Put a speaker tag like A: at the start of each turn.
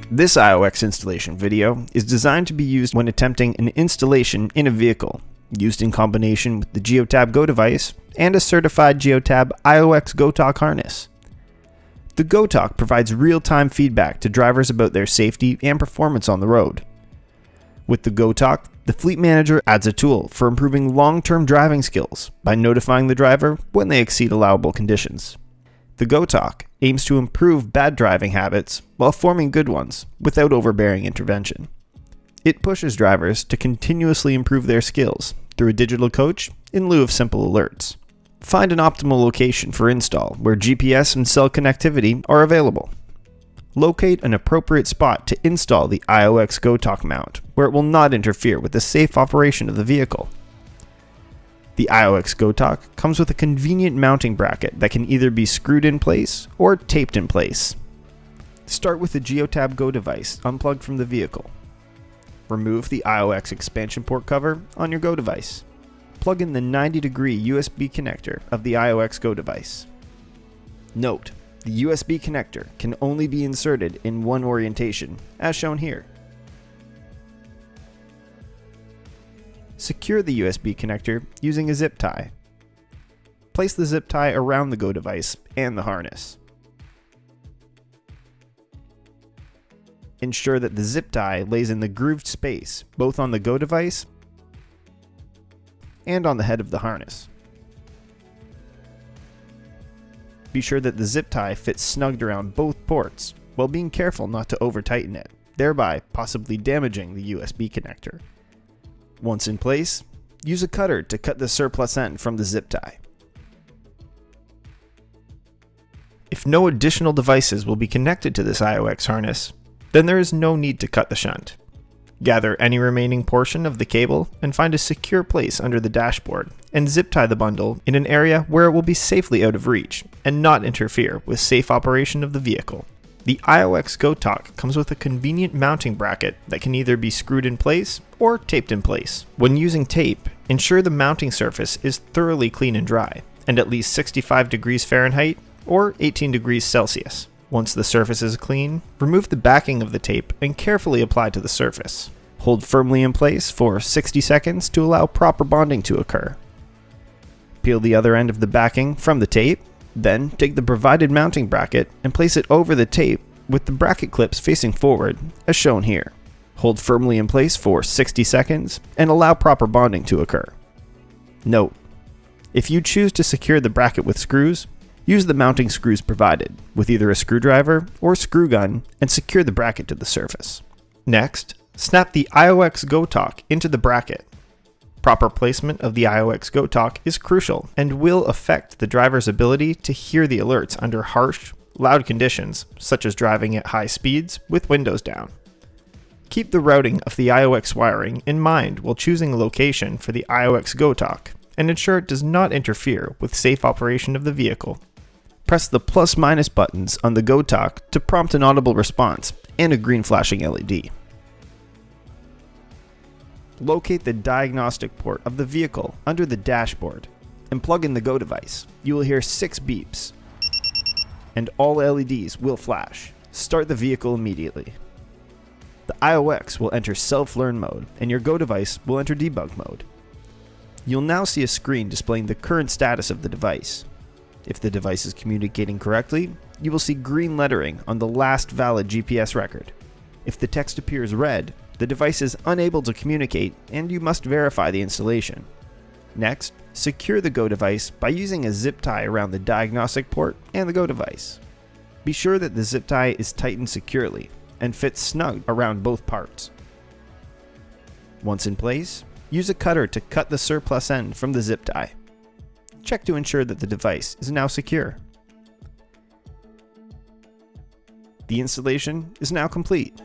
A: This IOX installation video is designed to be used when attempting an installation in a vehicle, used in combination with the Geotab Go device and a certified Geotab IOX GoTalk harness. The GoTalk provides real-time feedback to drivers about their safety and performance on the road. With the GoTalk, the fleet manager adds a tool for improving long-term driving skills by notifying the driver when they exceed allowable conditions. The GoTalk aims to improve bad driving habits while forming good ones without overbearing intervention. It pushes drivers to continuously improve their skills through a digital coach in lieu of simple alerts. Find an optimal location for install where GPS and cell connectivity are available. Locate an appropriate spot to install the IOX GoTalk mount where it will not interfere with the safe operation of the vehicle. The IOX GoTalk comes with a convenient mounting bracket that can either be screwed in place or taped in place. Start with the Geotab Go device unplugged from the vehicle. Remove the IOX expansion port cover on your Go device. Plug in the 90-degree USB connector of the IOX Go device. Note, the USB connector can only be inserted in one orientation, as shown here. Secure the USB connector using a zip tie. Place the zip tie around the Go device and the harness. Ensure that the zip tie lays in the grooved space, both on the Go device and on the head of the harness. Be sure that the zip tie fits snugged around both ports, while being careful not to over-tighten it, thereby possibly damaging the USB connector. Once in place, use a cutter to cut the surplus end from the zip tie. If no additional devices will be connected to this IOX harness, then there is no need to cut the shunt. Gather any remaining portion of the cable and find a secure place under the dashboard and zip tie the bundle in an area where it will be safely out of reach and not interfere with safe operation of the vehicle. The IOX GoTalk comes with a convenient mounting bracket that can either be screwed in place or taped in place. When using tape, ensure the mounting surface is thoroughly clean and dry and at least 65 degrees Fahrenheit or 18 degrees Celsius. Once the surface is clean, remove the backing of the tape and carefully apply to the surface. Hold firmly in place for 60 seconds to allow proper bonding to occur. Peel the other end of the backing from the tape, then take the provided mounting bracket and place it over the tape with the bracket clips facing forward, as shown here. Hold firmly in place for 60 seconds and allow proper bonding to occur. Note: if you choose to secure the bracket with screws, use the mounting screws provided, with either a screwdriver or screw gun, and secure the bracket to the surface. Next, snap the IOX GoTalk into the bracket. Proper placement of the IOX GoTalk is crucial and will affect the driver's ability to hear the alerts under harsh, loud conditions, such as driving at high speeds with windows down. Keep the routing of the IOX wiring in mind while choosing a location for the IOX GoTalk, and ensure it does not interfere with safe operation of the vehicle. Press the plus/minus buttons on the GoTalk to prompt an audible response and a green flashing LED. Locate the diagnostic port of the vehicle under the dashboard and plug in the Go device. You will hear 6 beeps and all LEDs will flash. Start the vehicle immediately. The IOX will enter self-learn mode and your Go device will enter debug mode. You'll now see a screen displaying the current status of the device. If the device is communicating correctly, you will see green lettering on the last valid GPS record. If the text appears red, the device is unable to communicate and you must verify the installation. Next, secure the Go device by using a zip tie around the diagnostic port and the Go device. Be sure that the zip tie is tightened securely and fits snug around both parts. Once in place, use a cutter to cut the surplus end from the zip tie. Check to ensure that the device is now secure. The installation is now complete.